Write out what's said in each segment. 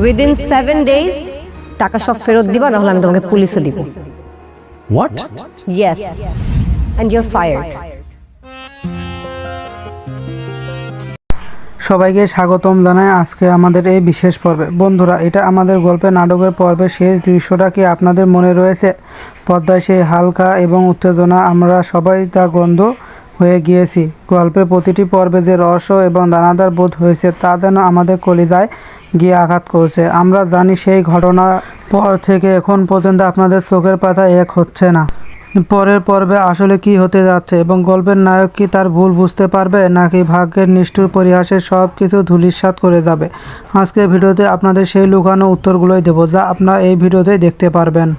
Within 7 days টাকা সব ফেরত দিবা, না হলে আমি তোমাকে পুলিশে দিব। What? Yes, and you're fired. সবাইকে স্বাগতম জানাই আজকে আমাদের এই বিশেষ পর্বে। বন্ধুরা, এটা আমাদের গল্পের নাটকের পর্বের শেষ দৃশ্যটা কি আপনাদের মনে রয়েছে? পর্দায় সেই হালকা এবং উত্তেজনা, আমরা সবাই তা গন্ধ হয়ে গিয়েছি। গল্পের প্রতিটি পর্বে যে রহস্য এবং দানাদার বোধ হয়েছে তা যেন আমাদের কলিজায় গিয়ে আঘাত করছে। আমরা জানি সেই ঘটনার পর থেকে এখন পর্যন্ত আপনাদের চোখের পাতা এক হচ্ছে না। পরের পর্বে আসলে কি হতে যাচ্ছে এবং গল্পের নায়ক কি তার ভুল বুঝতে পারবে, নাকি ভাগ্যের নিষ্ঠুর পরিহাসে সব কিছু ধূলিসাৎ করে যাবে? আজকের ভিডিওতে আপনাদের সেই লুকানো উত্তরগুলোই দেবো, যা আপনারা এই ভিডিওতে দেখতে পারবেন।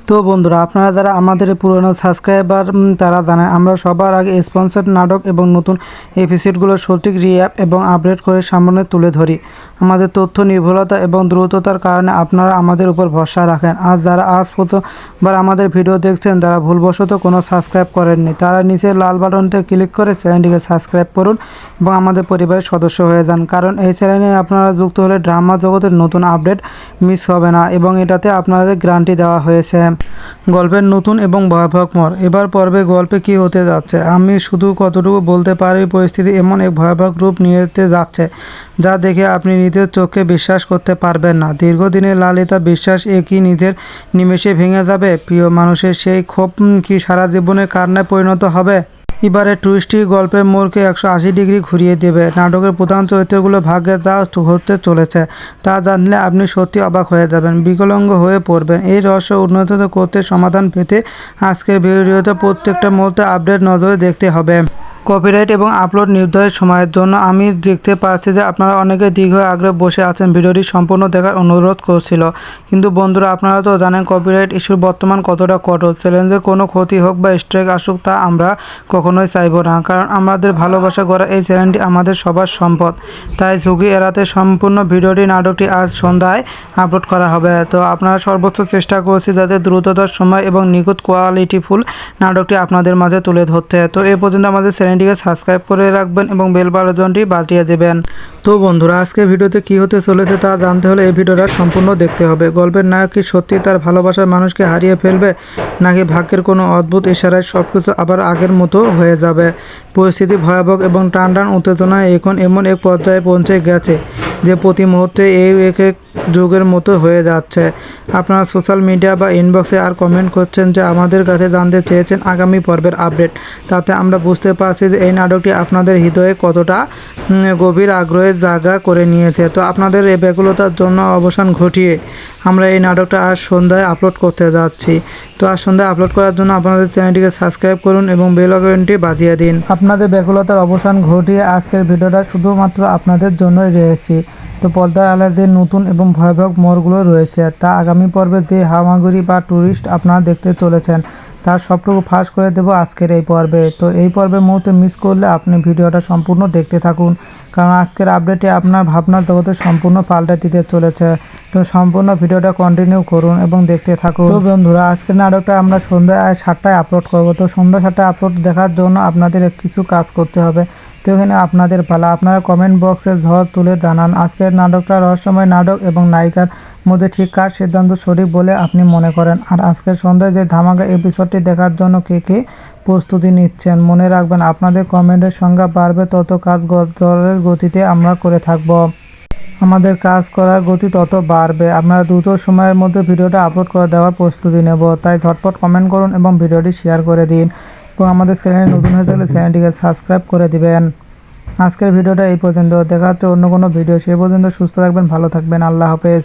তো বন্ধুরা, আপনারা যারা আমাদের পুরনো সাবস্ক্রাইবার তারা জানেন আমরা সবার আগে স্পন্সর নাটক এবং নতুন এপিসোডগুলো সঠিক রিঅ্যাপ এবং আপডেট করে সামনে তুলে ধরি। আমাদের তথ্য নির্ভুলতা এবং দ্রুততার কারণে আপনারা আমাদের উপর ভরসা রাখেন। আর যারা আজ প্রথমবার আমাদের ভিডিও দেখছেন, যারা ভুলবশত কোনো সাবস্ক্রাইব করেননি, তারা নিচে লাল বাটনটা ক্লিক করে চ্যানেলটিকে সাবস্ক্রাইব করুন এবং আমাদের পরিবারের সদস্য হয়ে যান। কারণ এই চ্যানেলে আপনারা যুক্ত হলে ড্রামা জগতের নতুন আপডেট মিস হবে না এবং এটাতে আপনাদের গ্যারান্টি দেওয়া হয়েছে। গল্পের নতুন এবং ভয়াবহ মোড়। এবার পর্বে গল্পে কি হতে যাচ্ছে আমি শুধু কতটুকু বলতে পারি, পরিস্থিতি এমন এক ভয়াবহ রূপ নিতে যাচ্ছে যা দেখে আপনি নিজের চোখে বিশ্বাস করতে পারবেন না। দীর্ঘদিনের লালিতা বিশ্বাস একই নিজের নিমেষে ভেঙে যাবে? প্রিয় মানুষের সেই ক্ষোভ কি সারা জীবনের কান্নায় পরিণত হবে? এবারে টুইস্টটি গল্পের মোড়কে 180 ডিগ্রি ঘুরিয়ে দেবে। নাটকের প্রধান চরিত্রগুলো ভাগ্যে যা হতে চলেছে তা জানলে আপনি সত্যি অবাক হয়ে যাবেন, বিকলাঙ্গ হয়ে পড়বেন। এই রহস্য উন্নত করতে, সমাধান পেতে আজকের ভিডিওতে প্রত্যেকটা মুহূর্তে আপডেট নজরে দেখতে হবে। কপিরাইট এবং আপলোড নির্ধারিত সময়ের জন্য আমি দেখতে পাচ্ছি যে আপনারা অনেকে দীর্ঘ আগ্রহে বসে আছেন, ভিডিওটি সম্পূর্ণ দেখার অনুরোধ করছিল। কিন্তু বন্ধুরা, আপনারা তো জানেন কপিরাইট ইস্যুর বর্তমান কতটা কঠোর। চ্যালেঞ্জে কোনো ক্ষতি হোক বা স্ট্রাইক আসুক তা আমরা কখনোই চাইব না, কারণ আমাদের ভালোবাসা করা এই চ্যানেলটি আমাদের সবার সম্পদ। তাই ঝুঁকি এড়াতে সম্পূর্ণ ভিডিওটি নাটকটি আজ সন্ধ্যায় আপলোড করা হবে। তো আপনারা সর্বোচ্চ চেষ্টা করছি যাতে দ্রুততার সময় এবং নিখুঁত কোয়ালিটিফুল নাটকটি আপনাদের মাঝে তুলে ধরতে। তো এ পর্যন্ত আমাদের চ্যানেলটিকে সাবস্ক্রাইব করে রাখবেন এবং বেল বাটনটি বাজিয়ে দেবেন। তো বন্ধুরা, আজকে ভিডিওতে কি হতে চলেছে তা জানতে হলে এই ভিডিওটা সম্পূর্ণ দেখতে হবে। গল্পের নায়ক কি সত্যি তার ভালোবাসার মানুষকে হারিয়ে ফেলবে, নাকি ভাগ্যের কোনো অদ্ভুত ইশারায় সবকিছু আবার আগের মতো হয়ে যাবে? পরিস্থিতি ভয়াবহ এবং টান উত্তেজনায় এখন এমন এক পর্যায়ে পৌঁছে গেছে যে প্রতি মুহূর্তে এই এক এক যুগের মতো হয়ে যাচ্ছে। আপনারা সোশ্যাল মিডিয়া বা ইনবক্সে আর কমেন্ট করছেন যে আমাদের কাছে জানতে চেয়েছেন আগামী পর্বের আপডেট। তাতে আমরা বুঝতে পারছি যে এই নাটকটি আপনাদের হৃদয়ে কতটা গভীর আগ্রহের জায়গা করে নিয়েছে। তো আপনাদের এই ব্যাকুলতার জন্য অবসান ঘটিয়ে আমরা এই নাটকটা আজ সন্ধ্যায় আপলোড করতে যাচ্ছি। তো আজ সন্ধ্যায় আপলোড করার জন্য আপনাদের চ্যানেলটিকে সাবস্ক্রাইব করুন এবং বেল আইকনটি বাজিয়ে দিন। আপনাদের ব্যাকুলতার অবসান ঘটিয়ে আজকের ভিডিওটা শুধুমাত্র আপনাদের জন্যই রয়েছে। তো পর্দার আড়ালে যে নতুন এবং ভয়াবহ মোড়গুলো রয়েছে তা আগামী পর্বে যে হামাগুড়ি বা টুরিস্ট আপনারা দেখতে চলেছেন তার সবটুকু ফাঁস করে দেব আজকের এই পর্বে। তো এই পর্বের মুহূর্তে মিস করলে আপনি ভিডিওটা সম্পূর্ণ দেখতে থাকুন, কারণ আজকের আপডেটে আপনার ভাবনার জগতে সম্পূর্ণ পাল্টে দিতে চলেছে। তো সম্পূর্ণ ভিডিওটা কন্টিনিউ করুন এবং দেখতে থাকুন। তো বন্ধুরা, আজকের নাটকটা আমরা সন্ধ্যায় 7টায় আপলোড করব। তো সন্ধ্যা 7টায় আপলোড দেখার জন্য আপনাদের কিছু কাজ করতে হবে। তো এখানে আপনাদের পালা, আপনারা কমেন্ট বক্সে ঝড় তুলে জানান আজকের নাটকটা রহস্যময় নাটক এবং নায়িকার মধ্যে ঠিক কার সিদ্ধান্ত সঠিক বলে আপনি মনে করেন। আর আজকের সন্ধ্যায় যে ধামাকা এপিসোডটি দেখার জন্য কে কে প্রস্তুতি নিচ্ছেন। মনে রাখবেন, আপনাদের কমেন্টের সংখ্যা বাড়বে তত কাজ দরের গতিতে আমরা করে থাকব। আমাদের কাজ করার গতি তত বাড়বে। আপনারা দ্রুত সময়ের মধ্যে ভিডিওটা আপলোড করে দেওয়ার প্রস্তুতি নেব। তাই ঝটপট কমেন্ট করুন এবং ভিডিওটি শেয়ার করে দিন এবং আমাদের চ্যানেল নতুন হয়ে থাকলে চ্যানেলটিকে সাবস্ক্রাইব করে দিবেন। আজকের ভিডিওটা এই পর্যন্ত, দেখা হচ্ছে অন্য কোনো ভিডিও। সে পর্যন্ত সুস্থ থাকবেন, ভালো থাকবেন। আল্লাহ হাফেজ।